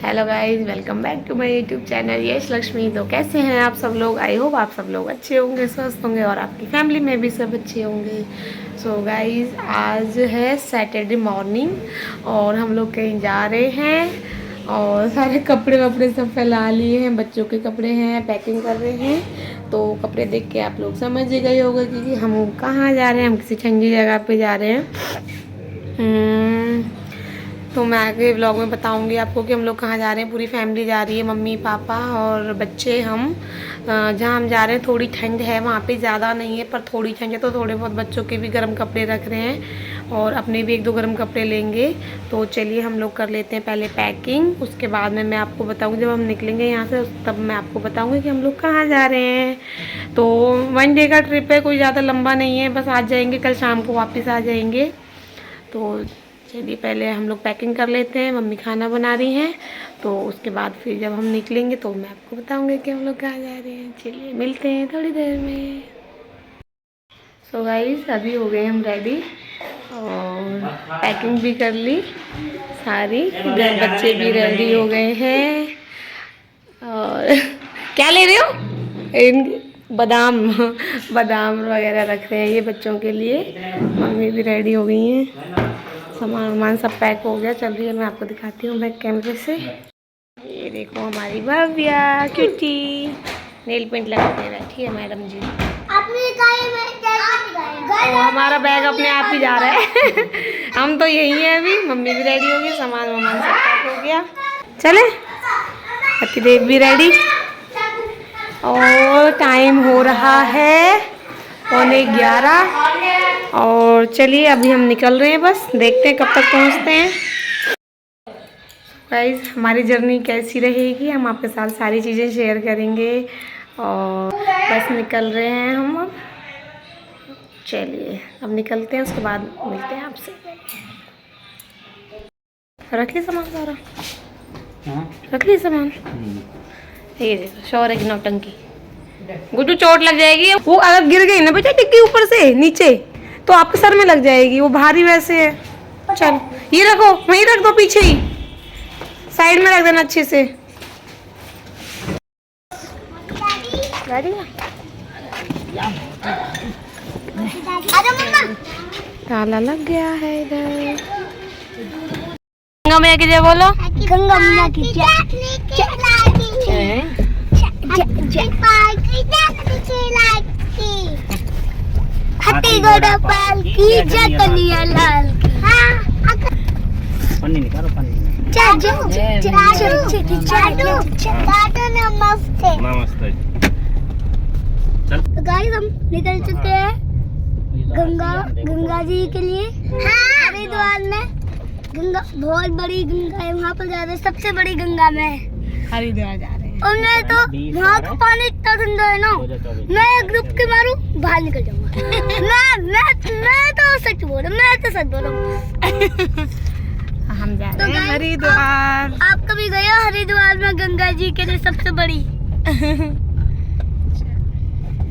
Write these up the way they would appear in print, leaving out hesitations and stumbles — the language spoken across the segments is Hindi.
Hello guys, welcome back to my YouTube channel Yash Lakshmi. तो कैसे हैं आप सब लोग? आई होप आप सब लोग अच्छे होंगे, स्वस्थ होंगे और आपकी फैमिली में भी सब अच्छे होंगे। सो गाइस, आज है सैटरडे मॉर्निंग और हम लोग कहीं जा रहे हैं और सारे कपड़े वपड़े सब फैला लिए हैं। बच्चों के कपड़े हैं, पैकिंग कर रहे हैं। तो कपड़े देख के आप लोग समझ ही गए होंगे कि हम कहाँ जा रहे हैं। हम किसी ठंडी जगह पे जा रहे हैं। तो मैं आगे व्लॉग में बताऊंगी आपको कि हम लोग कहाँ जा रहे हैं। पूरी फैमिली जा रही है, मम्मी पापा और बच्चे। हम जहाँ हम जा रहे हैं थोड़ी ठंड है, वहाँ पे ज़्यादा नहीं है पर थोड़ी ठंड है। तो थोड़े बहुत बच्चों के भी गर्म कपड़े रख रहे हैं और अपने भी एक दो गर्म कपड़े लेंगे। तो चलिए हम लोग कर लेते हैं पहले पैकिंग, उसके बाद में मैं आपको बताऊँगी जब हम निकलेंगे यहाँ से, तब मैं आपको बताऊँगी कि हम लोग कहाँ जा रहे हैं। तो 1 डे का ट्रिप है, कोई ज़्यादा लंबा नहीं है, बस आज जाएंगे, कल शाम को वापस आ जाएंगे। तो चलिए पहले हम लोग पैकिंग कर लेते हैं। मम्मी खाना बना रही हैं, तो उसके बाद फिर जब हम निकलेंगे तो मैं आपको बताऊंगी कि हम लोग कहाँ जा रहे हैं। चलिए मिलते हैं थोड़ी देर में। सो गाइस, अभी हो गए हम रेडी और पैकिंग भी कर ली सारी। इधर बच्चे भी रेडी हो गए हैं। और क्या ले रहे हो? बादाम बादाम वगैरह रख रहे हैं ये बच्चों के लिए। मम्मी भी रेडी हो गई हैं, सामान वामान सब पैक हो गया। चल रही है, मैं आपको दिखाती हूँ बैक कैमरे से। ये देखो हमारी भव्या क्यूटी नेल पेंट लगा के बैठी है मैडम जी। और हमारा बैग अपने आप ही जा रहा है हम तो यही हैं अभी। मम्मी भी रेडी हो गई, सामान वामान सब पैक हो गया। चले, अतिदेव भी रेडी और टाइम हो रहा है 11:15 और चलिए अभी हम निकल रहे हैं। बस देखते हैं कब तक पहुंचते हैं। गाइस, हमारी जर्नी कैसी रहेगी हम आपके साथ सारी चीज़ें शेयर करेंगे। और बस निकल रहे हैं हम अब। चलिए अब निकलते हैं, उसके बाद मिलते हैं आपसे। रख ली सामान सारा? रख ली सामान। ये देखो शौर्य की नौटंकी। गुड्डू चोट लग जाएगी। वो अगर गिर गई ना बेटा टिक्की ऊपर से नीचे तो आपके सर में लग जाएगी, वो भारी वैसे है। चल ये रखो, वहीं रख दो, पीछे ही साइड में रख देना अच्छे से। ताला लग गया है इधर। गंगा मैया की जय बोलो। गंगा मैया की हट्टी घोड़ा पाल की जय कन्हैया लाल की। पन्नी निकालो, पन्नी। नमस्ते। तो गाइस, हम निकल चुके हैं गंगा जी के लिए। हरिद्वार में गंगा बहुत बड़ी गंगा है, वहाँ पर जा रहे हैं। सबसे बड़ी गंगा में हरिद्वार जा रहे हैं। और मैं तो वहाँ का पानी इतना ठंडा है ना, मैं एक ग्रुप के मारू बाहर निकल जाऊंगा। मैं तो सच बोल रहा हूँ। हम जा रहे हैं हरिद्वार। आप कभी गए हो हरिद्वार में गंगा जी के लिए सबसे बड़ी?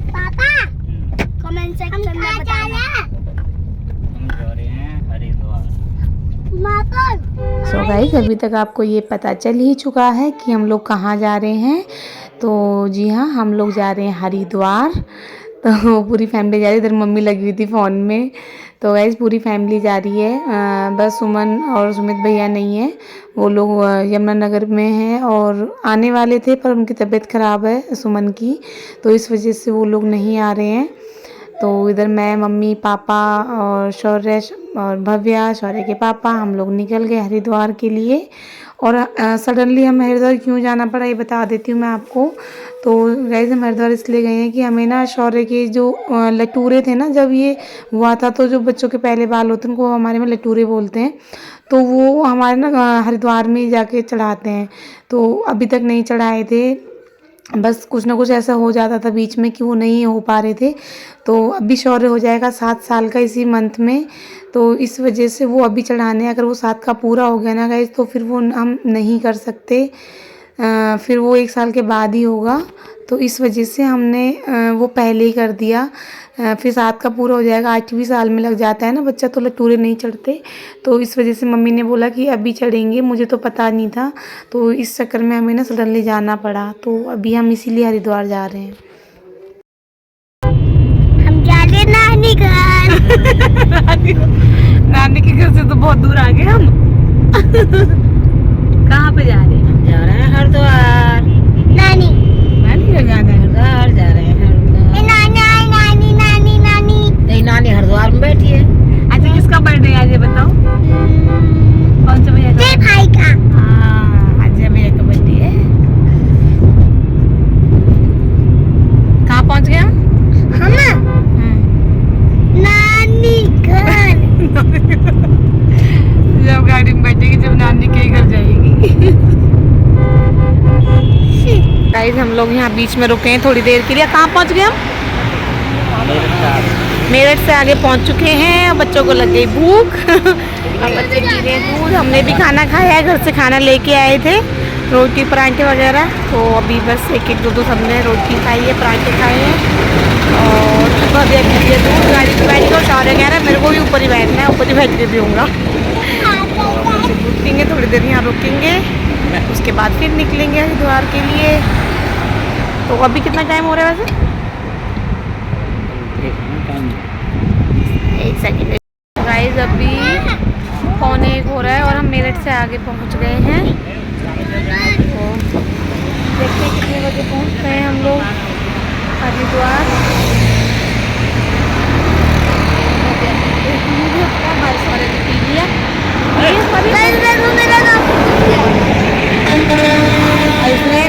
पापा कमेंट सेक्शन में बताना। हम जा रहे हैं हरिद्वार। सो गाइस, अभी तक आपको ये पता चल ही चुका है कि हम लोग कहाँ जा रहे हैं। तो जी हाँ, हम लोग जा रहे हैं हरिद्वार। तो पूरी फैमिली जा रही है। इधर मम्मी लगी हुई थी फ़ोन में। तो गाइस पूरी फैमिली जा रही है। बस सुमन और सुमित भैया नहीं है, वो लोग यमुनानगर में हैं और आने वाले थे पर उनकी तबीयत ख़राब है सुमन की, तो इस वजह से वो लोग नहीं आ रहे हैं। तो इधर मैं, मम्मी, पापा और शौर्य और भव्या, शौर्य के पापा, हम लोग निकल गए हरिद्वार के लिए। और सडनली हम हरिद्वार क्यों जाना पड़ा ये बता देती हूँ मैं आपको। तो गाइस, हम हरिद्वार इसलिए गए हैं कि हमें ना शौर्य के जो लटूरे थे ना, जब ये हुआ था तो जो बच्चों के पहले बाल होते हैं उनको हमारे में लटूरे बोलते हैं, तो वो हमारे ना हरिद्वार में ही जाके चढ़ाते हैं। तो अभी तक नहीं चढ़ाए थे, बस कुछ ना कुछ ऐसा हो जाता था बीच में कि वो नहीं हो पा रहे थे। तो अभी शौर्य हो जाएगा 7 साल का इसी मंथ में, तो इस वजह से वो अभी चढ़ाने, अगर वो 7 का पूरा हो गया ना गाइस तो फिर वो हम नहीं कर सकते। फिर वो 1 साल के बाद ही होगा। तो इस वजह से हमने वो पहले ही कर दिया। फिर 7 का पूरा हो जाएगा, 8वीं साल में लग जाता है ना बच्चा, तो लटूरे नहीं चढ़ते। तो इस वजह से मम्मी ने बोला कि अभी चढ़ेंगे, मुझे तो पता नहीं था। तो इस चक्कर में हमें ना सडनली जाना पड़ा, तो अभी हम इसीलिए हरिद्वार जा रहे हैं। हम जा रहे नानी घर। नानी के घर से तो बहुत दूर आ गए हम। कहाँ पे जा रहे हैं? हम जा रहे हैं हरिद्वार। नानी नानी के जाना है। हरिद्वार जा रहे हैं हरिद्वार। नानी नानी नानी नानी नहीं, नानी हरिद्वार में बैठी है। अच्छा, किसका बर्थडे है आज ये बताओ? कौन सा भैया का? तेरे भाई का। हाँ, अजय भैया का बर्थडे है। कहाँ पहुँच गए हम? नानी घर। जब गाड़ी में बैठेगी, जब नानी के घर जाएगी। गाइस, हम लोग यहाँ बीच में रुके हैं थोड़ी देर के लिए। कहाँ पहुँच गए हम? मेरठ से आगे पहुँच चुके हैं। बच्चों को लग गई भूख। अब बच्चे पी रहे हैं दूध। हमने भी खाना खाया है, घर से खाना लेके आए थे, रोटी पराठे वगैरह। तो अभी बस एक एक दो सबने रोटी खाई है, पराठे खाए हैं। और सुबह भी अभी दूध गाड़ी पे बैठ गए। और कह रहा है मेरे को भी ऊपर ही बैठना है, ऊपर ही बैठ के पीऊँगा। रुकेंगे थोड़ी देर, यहाँ रुकेंगे, उसके बाद फिर निकलेंगे हरिद्वार के लिए। तो अभी कितना टाइम हो रहा है वैसे? 1 सेकेंड। गाइस, अभी 1:45 हो रहा है और हम मेरठ से आगे पहुंच गए हैं। तो देखते हैं कितने बजे पहुंचते हैं हम लोग हरिद्वार। हमारे सारे पी लिया। इसने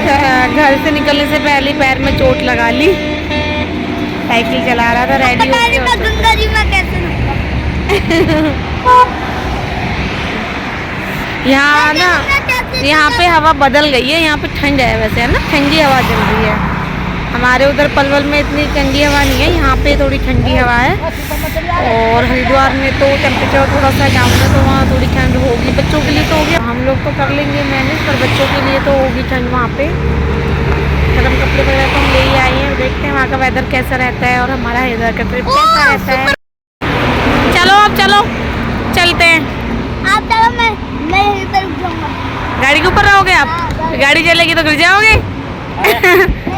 घर से निकलने से पहले पैर में चोट लगा ली। साइकिल चला रहा था रेडी होके। गंगा जी में कैसे यहाँ ना, यहाँ पे हवा बदल गई है। यहाँ पे ठंड है वैसे, है ना, ठंडी हवा चल रही है। हमारे उधर पलवल में इतनी ठंडी हवा नहीं है, यहाँ पे थोड़ी ठंडी हवा है। और हरिद्वार में तो टेम्परेचर थोड़ा सा डाउन है, तो वहाँ थोड़ी ठंड होगी। बच्चों के लिए तो होगी, हम लोग तो कर लेंगे मैनेज, पर बच्चों के लिए तो होगी ठंड वहाँ पे। गर्म कपड़े वगैरह तो हम ले ही आए हैं। देखते हैं वहाँ का वेदर कैसा रहता है और हमारा हरिद्वार का ट्रिप कैसा रहता है। चलो अब चलो, चलते हैं। आप चलो, मैं यहीं पर रुक जाऊंगा। गाड़ी के ऊपर रहोगे आप? गाड़ी चलेगी तो गिर जाओगे।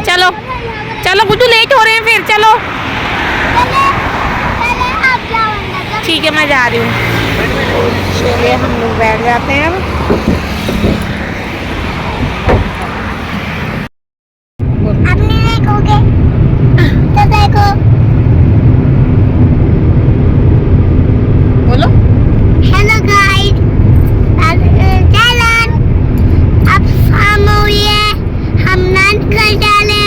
चलो चलो, कुछ लेट हो रहे हैं फिर। चलो पहले आप जाओ। ठीक है, मैं जा रही हूँ। चलिए हम लोग बैठ जाते हैं अब। आप नहीं देखोगे तो देखो। बोलो। हेलो गाइस, चलन अब शाम हो रही है, हम नानी घर जा रहे हैं।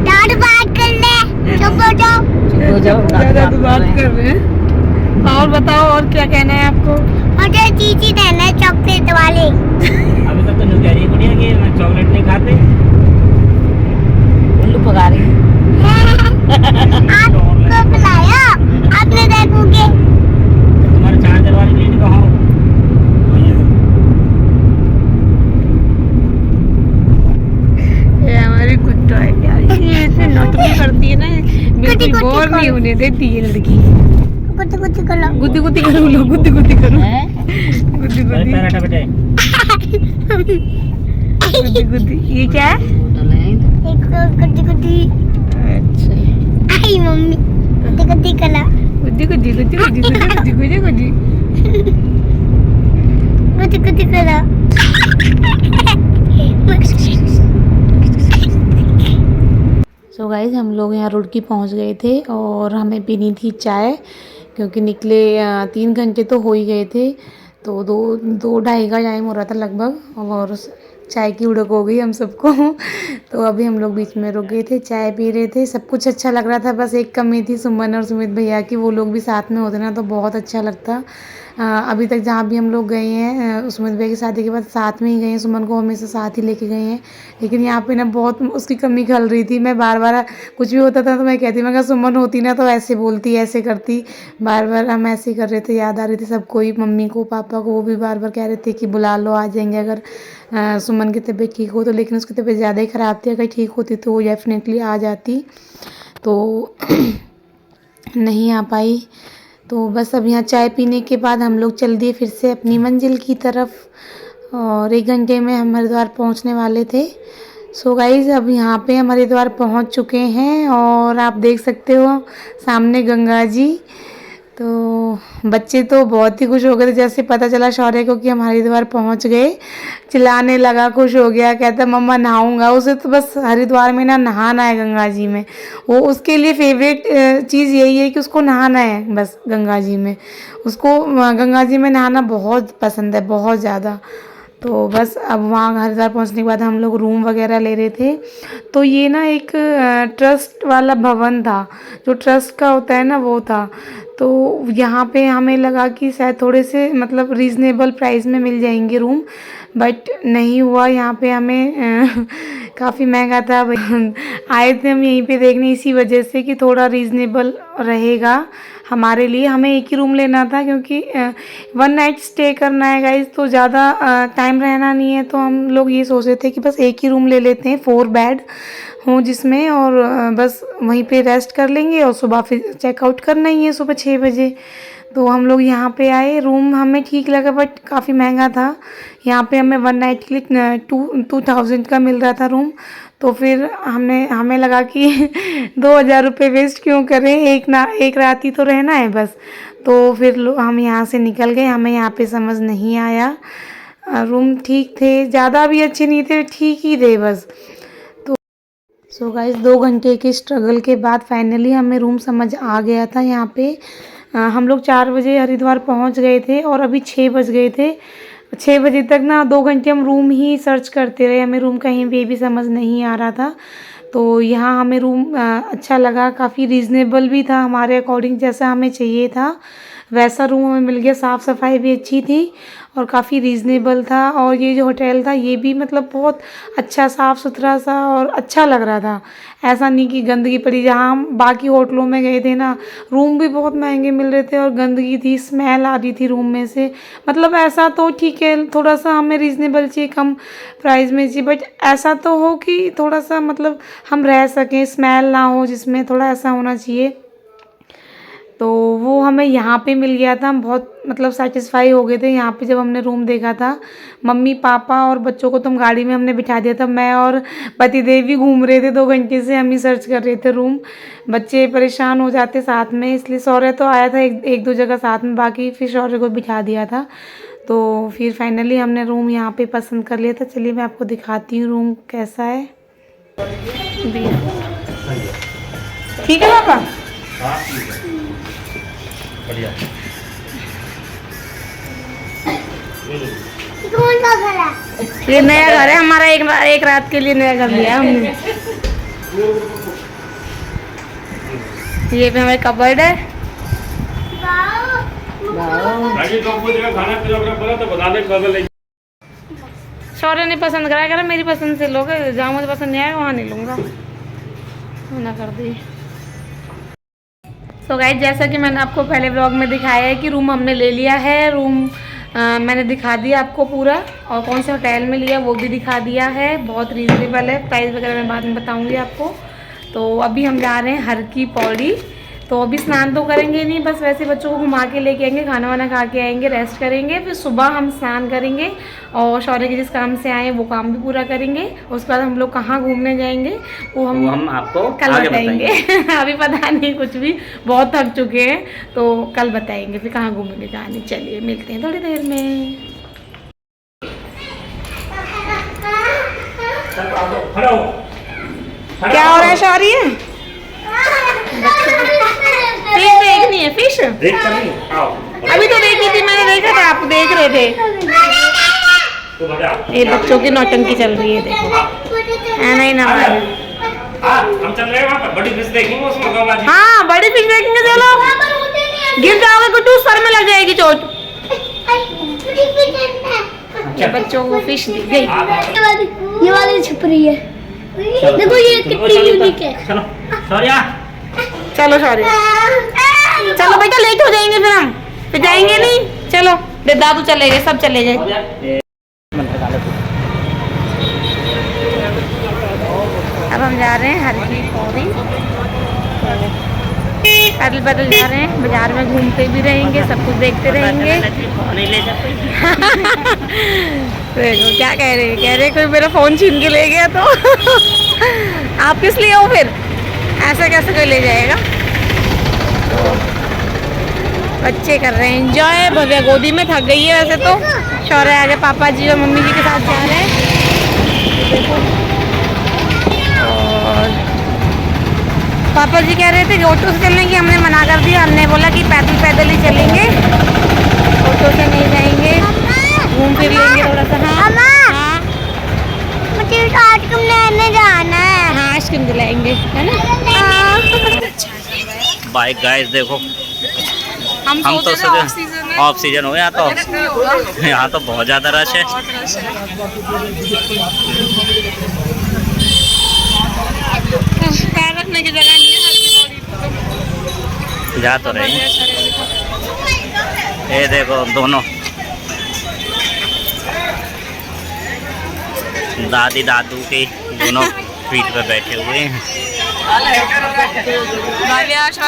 डॉट बात कर ले, चुप हो जाओ। हो जाओ, ज़्यादा तो बात कर रहे हैं। और बताओ, और क्या कहना है आपको? मुझे चीची देना है, चॉकलेट वाले। अभी तक तो नहीं कह रही है गुड़िया कि मैं चॉकलेट नहीं खाते। उल्लू पका रही है। आपको बुलाया, आपने देखोगे। तुम्हारे चार्जर वाली लीड कहाँ हो? ये हमारी कुत्ता है यार, ये ऐसे नौटंकी करती है ना, बिल्कुल बोर नहीं होने देती है लड़की। कुछ कुछ करो। गुद्दी गुद्दी करो, लो गुद्दी गुद्दी करो, हैं? गुद्दी अरे गुद्दी पैर हटा बेटे। गुद्दी गुद्दी। ये क्या है? होटल है तो। एक कुछ कुछ अच्छा, आई मम्मी कुछ कुछ कला। गुद्दी गुद्दी गुद्दी गुद्दी गुद्दी गुद्दी गुद्दी। कुछ कुछ कला। सो गाइस, हम लोग यहाँ रुड़की पहुँच गए थे और हमें पीनी थी चाय, क्योंकि निकले 3 घंटे तो हो ही गए थे। तो 2-2:30 का टाइम हो रहा था लगभग, और चाय की उड़क हो गई हम सबको। तो अभी हम लोग बीच में रुक गए थे, चाय पी रहे थे, सब कुछ अच्छा लग रहा था। बस एक कमी थी सुमन और सुमित भैया की, वो लोग भी साथ में होते ना तो बहुत अच्छा लगता। अभी तक जहाँ भी हम लोग गए हैं सुमित भैया की शादी के बाद साथ में ही गए हैं, सुमन को हमेशा साथ ही लेके गए हैं। लेकिन यहाँ पे ना बहुत उसकी कमी खल रही थी। मैं बार बार कुछ भी होता था तो मैं कहती, मैं सुमन होती ना तो ऐसे बोलती ऐसे करती, बार बार हम ऐसे ही कर रहे थे। याद आ रही थी सबको ही, मम्मी को पापा को, वो भी बार बार कह रहे थे कि बुला लो आ जाएंगे अगर सुमन की तबीयत ठीक हो तो। लेकिन उसकी तबीयत ज़्यादा ही ख़राब थी, अगर ठीक होती तो वो डेफिनेटली आ जाती, तो नहीं आ पाई। तो बस अब यहाँ चाय पीने के बाद हम लोग चल दिए फिर से अपनी मंजिल की तरफ और 1 घंटे में हम हरिद्वार पहुँचने वाले थे। सो गाइज़ अब यहाँ पे हम हरिद्वार पहुँच चुके हैं और आप देख सकते हो सामने गंगा जी। तो बच्चे तो बहुत ही खुश हो गए थे जैसे पता चला शौर्य को कि हम हरिद्वार पहुँच गए, चिल्लाने लगा, खुश हो गया, कहता मम्मा नहाऊंगा। उसे तो बस हरिद्वार में ना नहाना है गंगा जी में, वो उसके लिए फेवरेट चीज़ यही है कि उसको नहाना है बस गंगा जी में। उसको गंगा जी में नहाना बहुत पसंद है, बहुत ज़्यादा। तो बस अब वहाँ हरिद्वार पहुँचने के बाद हम लोग रूम वगैरह ले रहे थे। तो ये ना एक ट्रस्ट वाला भवन था, जो ट्रस्ट का होता है ना वो था। तो यहाँ पे हमें लगा कि शायद थोड़े से मतलब रीज़नेबल प्राइस में मिल जाएंगे रूम, बट नहीं हुआ। यहाँ पे हमें काफ़ी महंगा था। आए थे हम यहीं पे देखने इसी वजह से कि थोड़ा रीज़नेबल रहेगा हमारे लिए। हमें एक ही रूम लेना था क्योंकि 1 नाइट स्टे करना है गाइज, तो ज़्यादा टाइम रहना नहीं है। तो हम लोग ये सोच रहे थे कि बस एक ही रूम ले लेते हैं, 4 बेड हों जिसमें, और बस वहीं पे रेस्ट कर लेंगे और सुबह फिर चेकआउट करना ही है सुबह 6 बजे। तो हम लोग यहाँ पे आए, रूम हमें ठीक लगा बट काफ़ी महंगा था। यहाँ पे हमें 1 नाइट के लिए 2000 का मिल रहा था रूम। तो फिर हमें लगा कि 2000 रुपये वेस्ट क्यों करें, एक रात ही तो रहना है बस। तो फिर हम यहाँ से निकल गए, हमें यहाँ पे समझ नहीं आया। रूम ठीक थे, ज़्यादा भी अच्छे नहीं थे, ठीक ही थे बस। तो सो गाइस 2 घंटे के स्ट्रगल के बाद फाइनली हमें रूम समझ आ गया था। यहाँ पे हम लोग 4 बजे हरिद्वार पहुँच गए थे और अभी 6 बज गए थे। 6 बजे तक ना 2 घंटे हम रूम ही सर्च करते रहे, हमें रूम कहीं भी समझ नहीं आ रहा था। तो यहाँ हमें रूम अच्छा लगा, काफ़ी रीज़नेबल भी था, हमारे अकॉर्डिंग जैसा हमें चाहिए था वैसा रूम हमें मिल गया। साफ़ सफाई भी अच्छी थी और काफ़ी रीज़नेबल था। और ये जो होटल था ये भी मतलब बहुत अच्छा साफ़ सुथरा सा और अच्छा लग रहा था, ऐसा नहीं कि गंदगी पड़ी। जहाँ हम बाकी होटलों में गए थे ना, रूम भी बहुत महंगे मिल रहे थे और गंदगी थी, स्मेल आ रही थी रूम में से। मतलब ऐसा तो ठीक है, थोड़ा सा हमें रीज़नेबल चाहिए, कम प्राइस में चाहिए, बट ऐसा तो हो कि थोड़ा सा मतलब हम रह सकें, स्मेल ना हो जिसमें, थोड़ा ऐसा होना चाहिए। तो वो हमें यहाँ पे मिल गया था, हम बहुत मतलब सेटिस्फाई हो गए थे यहाँ पे जब हमने रूम देखा था। मम्मी पापा और बच्चों को तो हम गाड़ी में हमने बिठा दिया था, मैं और पतिदेव भी घूम रहे थे 2 घंटे से, हम ही सर्च कर रहे थे रूम। बच्चे परेशान हो जाते साथ में, इसलिए शौर्य तो आया था एक दो जगह साथ में, बाकी फिर शौर्य को बिठा दिया था। तो फिर फाइनली हमने रूम यहाँ पे पसंद कर लिया था। चलिए मैं आपको दिखाती हूँ रूम कैसा है। ठीक है पापा, बढ़िया। कौन सा घर है? ये नया घर है हमारा, एक रात के लिए नया घर लिया है हमने। ये भी हमारे कबर्ड है। शौर्य ने पसंद कराया, करा मेरी पसंद से लोगे, जहाँ मुझे पसंद नहीं आएगा वहाँ नहीं लूँगा, मना कर दी। तो गाइस जैसा कि मैंने आपको पहले व्लॉग में दिखाया है कि रूम हमने ले लिया है। रूम मैंने दिखा दिया आपको पूरा, और कौन से होटल में लिया वो भी दिखा दिया है। बहुत रीज़नेबल है, प्राइस वगैरह मैं बाद में बताऊंगी आपको। तो अभी हम जा रहे हैं हर की पौड़ी। तो अभी स्नान तो करेंगे नहीं, बस वैसे बच्चों को घुमा के लेके आएंगे, खाना वाना खा के आएंगे, रेस्ट करेंगे, फिर सुबह हम स्नान करेंगे और शौर्य के जिस काम से आए वो काम भी पूरा करेंगे। उसके बाद हम लोग कहाँ घूमने जाएंगे वो हम आपको कल बताएंगे। अभी पता नहीं कुछ भी, बहुत थक चुके हैं, तो कल बताएंगे फिर कहाँ घूमने जाने। चलिए मिलते हैं थोड़ी देर में। क्या हो रहा है शौर्य? फिश देखनी है, फिश देख कर नहीं आओ। अभी तो देखी थी मैंने, देखा था आप देख रहे थे। ये बच्चों की नौटंकी चल रही है, देखो है नहीं ना। हम चल रहे हैं वहाँ पर, बड़ी फिश देखेंगे उसमें गौबाजी। हाँ बड़ी फिश देखेंगे, चलो। गिर जाओगे कुछ, सर में लग जाएगी चोट। बच्चों को फिश दी गई। ये वाली छिप रही है, देखो ये कितनी यूनिक है। चलो सौर्या, चलो सॉरी, चलो बेटा लेट हो जाएंगे फिर, हम फिर जाएंगे नहीं। चलो दादू चले गए, सब चले गए। अब हम जा रहे हैं हरकी पौड़ी, पैदल पैदल जा रहे हैं। बाजार में घूमते भी रहेंगे, सब कुछ देखते रहेंगे। देखो क्या कह रहे कोई मेरा फोन छीन के ले गया तो आप किस लिए हो फिर, ऐसा कैसे कोई ले जाएगा। तो बच्चे कर रहे हैं एंजॉय। भव्या गोदी में थक गई है वैसे तो। शौर्य आगे पापा जी और मम्मी जी के साथ जा रहे हैं। देखो, और पापा जी कह रहे थे कि ऑटो से चलने की, हमने मना कर दिया। हमने बोला कि पैदल पैदल ही चलेंगे, ऑटो से नहीं जाएंगे, घूम फिर लेंगे थोड़ा सा। हाँ मुझे आइसक्रीम लेने जाना है। हाँ आइसक्रीम दिलाएंगे, है ना। बाइक गाइस देखो, हम तो ऑफ सीजन हो गया, तो यहाँ तो बहुत ज़्यादा रश है। पैर रखने की जगह नहीं है, जा तो रहे हैं। ये देखो दोनों दादी दादू के दोनों फीट पे बैठे हुए हैं।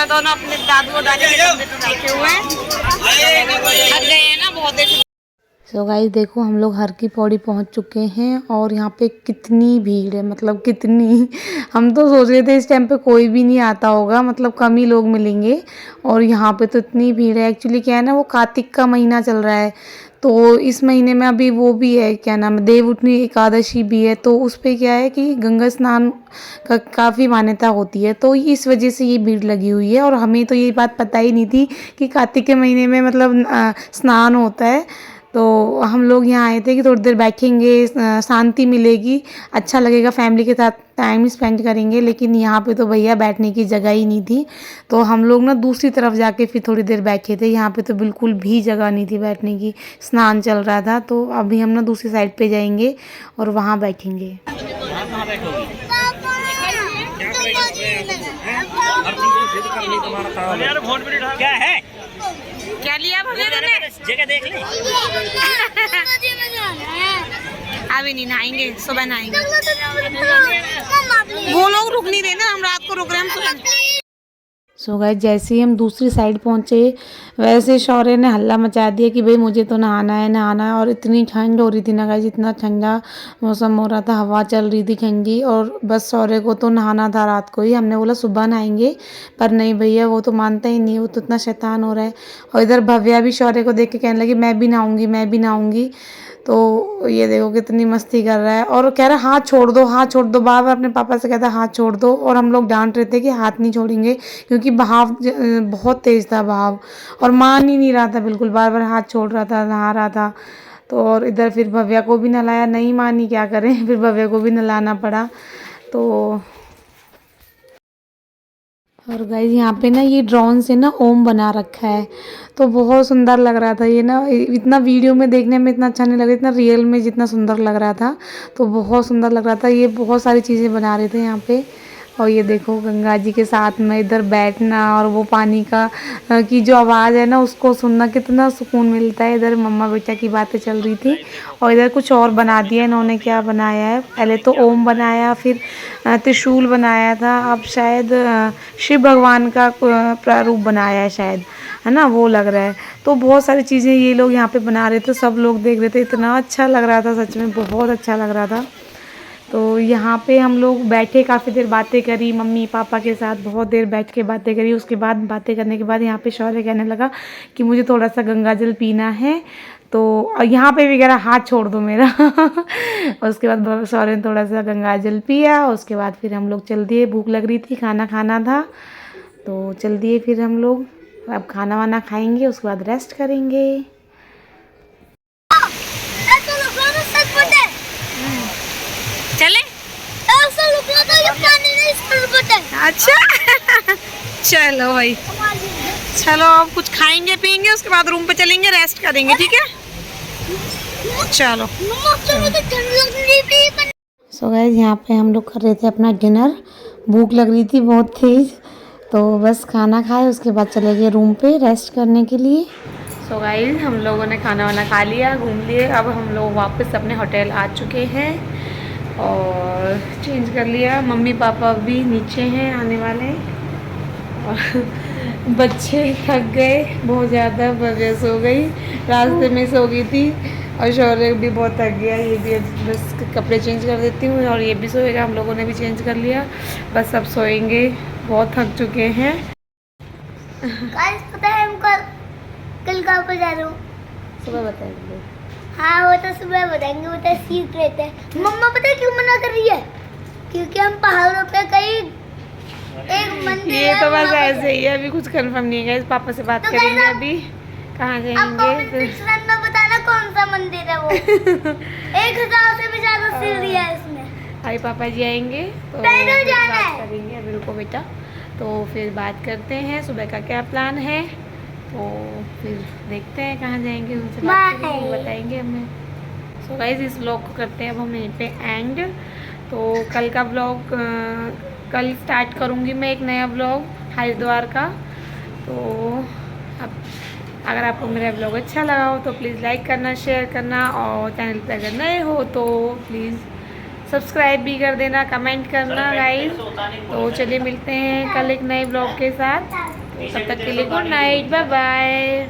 दोनों अपने दादू और दादी के कंधे पे बैठे हुए हैं। थक गए हैं ना बहुत देर। सो गाइस देखो, हम लोग हर की पौड़ी पहुंच चुके हैं और यहाँ पे कितनी भीड़ है, मतलब कितनी। हम तो सोच रहे थे इस टाइम पे कोई भी नहीं आता होगा, मतलब कम ही लोग मिलेंगे, और यहाँ पे तो इतनी भीड़ है। एक्चुअली क्या है ना, वो कार्तिक का महीना चल रहा है, तो इस महीने में अभी वो भी है, क्या नाम है, देवउठनी एकादशी भी है। तो उस पे क्या है कि गंगा स्नान का काफ़ी मान्यता होती है, तो इस वजह से ये भीड़ लगी हुई है। और हमें तो ये बात पता ही नहीं थी कि कार्तिक के महीने में मतलब स्नान होता है। तो हम लोग यहाँ आए थे कि थोड़ी देर बैठेंगे, शांति मिलेगी, अच्छा लगेगा, फैमिली के साथ टाइम स्पेंड करेंगे। लेकिन यहाँ पे तो भैया बैठने की जगह ही नहीं थी, तो हम लोग ना दूसरी तरफ जाके फिर थोड़ी देर बैठे थे। यहाँ पे तो बिल्कुल भी जगह नहीं थी बैठने की, स्नान चल रहा था। तो अभी हम ना दूसरी साइड पे जाएंगे और वहाँ बैठेंगे। क्या है, क्या लिया जगह देख ले। अभी नहीं नहाएंगे, सुबह नहाएंगे। वो लोग रुक नहीं रहे ना, हम रात को रुक रहे हैं, हम सुबह। सो गाइस जैसे ही हम दूसरी साइड पहुंचे, वैसे शौर्य ने हल्ला मचा दिया कि भाई मुझे तो नहाना है, नहाना है। और इतनी ठंड हो रही थी ना गाइस, इतना ठंडा मौसम हो रहा था, हवा चल रही थी ठंडी, और बस शौर्य को तो नहाना था रात को ही। हमने बोला सुबह नहाएंगे, पर नहीं भैया वो तो मानता ही नहीं, वो तो इतना शैतान हो रहा है। और इधर भव्या भी शौर्य को देख के कहने लगी मैं भी नहाऊंगी, मैं भी नहाऊंगी। तो ये देखो कितनी मस्ती कर रहा है, और कह रहा है हाथ छोड़ दो, हाथ छोड़ दो। बार बार अपने पापा से कहता है हाथ छोड़ दो, और हम लोग डांट रहे थे कि हाथ नहीं छोड़ेंगे, क्योंकि बहाव बहुत तेज़ था बहाव, और मान ही नहीं रहा था बिल्कुल, बार बार हाथ छोड़ रहा था, नहा रहा था। तो और इधर फिर भव्या को भी नहलाया, नहीं मानी, क्या करें, फिर भव्या को भी नहलाना पड़ा। तो और गाइस यहाँ पे ना ये ड्रोन से ना ओम बना रखा है, तो बहुत सुंदर लग रहा था ये ना। इतना वीडियो में देखने में इतना अच्छा नहीं लग रहा, इतना रियल में जितना सुंदर लग रहा था, तो बहुत सुंदर लग रहा था। ये बहुत सारी चीज़ें बना रहे थे यहाँ पे। और ये देखो गंगा जी के साथ में इधर बैठना, और वो पानी का की जो आवाज़ है ना उसको सुनना, कितना सुकून मिलता है। इधर मम्मा बेटा की बातें चल रही थी, और इधर कुछ और बना दिया इन्होंने। क्या बनाया है, पहले तो ओम बनाया, फिर त्रिशूल बनाया था, अब शायद शिव भगवान का प्रारूप बनाया है शायद, है ना, वो लग रहा है। तो बहुत सारी चीज़ें ये लोग यहाँ पे बना रहे थे, सब लोग देख रहे थे, इतना अच्छा लग रहा था, सच में बहुत अच्छा लग रहा था। तो यहाँ पे हम लोग बैठे, काफ़ी देर बातें करी मम्मी पापा के साथ, बहुत देर बैठ के बातें करी। उसके बाद बातें करने के बाद यहाँ पे शौर्य कहने लगा कि मुझे थोड़ा सा गंगा जल पीना है, तो यहाँ पे भी कह रहा हाथ छोड़ दो मेरा। उसके बाद शौर्य ने थोड़ा सा गंगा जल पिया, उसके बाद फिर हम लोग चल दिए, भूख लग रही थी, खाना खाना था, तो चल दिए फिर हम लोग। अब खाना वाना खाएंगे, उसके बाद रेस्ट करेंगे। स्कूल पता है। अच्छा चलो भाई, चलो अब कुछ खाएंगे पियेंगे, उसके बाद रूम पे चलेंगे, रेस्ट करेंगे, ठीक है? चलो। मम्मा तो मुझे ठंड लग रही थी। सो गाइस यहाँ पे हम लोग कर रहे थे अपना डिनर, भूख लग रही थी बहुत तेज, तो बस खाना खाए उसके बाद चले गए रूम पे रेस्ट करने के लिए। सो गाइस हम लोगों ने खाना वाना खा लिया, घूम लिए, अब हम लोग वापस अपने होटल आ चुके हैं और चेंज कर लिया। मम्मी पापा भी नीचे हैं, आने वाले हैं। और बच्चे थक गए बहुत ज़्यादा, वजह सो गई, रास्ते में सो गई थी, और शौर्य भी बहुत थक गया। ये भी बस कपड़े चेंज कर देती हूँ और ये भी सोएगा, हम लोगों ने भी चेंज कर लिया, बस अब सोएंगे, बहुत थक चुके हैं। गाइस पता है हम कल कहाँ पर जा रहे हो? सुबह बताएंगे। हाँ वो तो सुबह बताएंगे, वो तो सीक्रेट है। मम्मा पता है क्यों मना कर रही है? क्योंकि हम पहाड़ों पे कहीं एक मंदिर ये है, तो बस वहाँ पे- ऐसे ही है, अभी कुछ कंफर्म नहीं है, पापा से बात तो करेंगे guys, अभी कहाँ आप जाएंगे कमेंट फिर। सेक्शन में बताना कौन सा मंदिर है वो। 1000 से भी ज्यादा सीढ़ी है इसमें। अभी पापा जी आएंगे तो पैदल फिर जाना बात है। करेंगे। अभी रुको बेटा, तो फिर बात करते हैं सुबह का क्या प्लान है, तो फिर देखते हैं कहाँ जाएंगे, उनसे बात Bye. करेंगे, बताएंगे हमें। सो गाइस इस व्लॉग को करते हैं अब हम यहीं पे एंड। तो कल का व्लॉग कल स्टार्ट करूँगी मैं एक नया व्लॉग हरिद्वार का। तो अब अगर आपको मेरा व्लॉग अच्छा लगा हो तो प्लीज़ लाइक करना, शेयर करना, और चैनल पर अगर नए हो तो प्लीज़ सब्सक्राइब भी कर देना, कमेंट करना गाइस। तो चलिए मिलते हैं कल एक नए ब्लॉग के साथ, तब तक के लिए गुड नाइट, बाय बाय।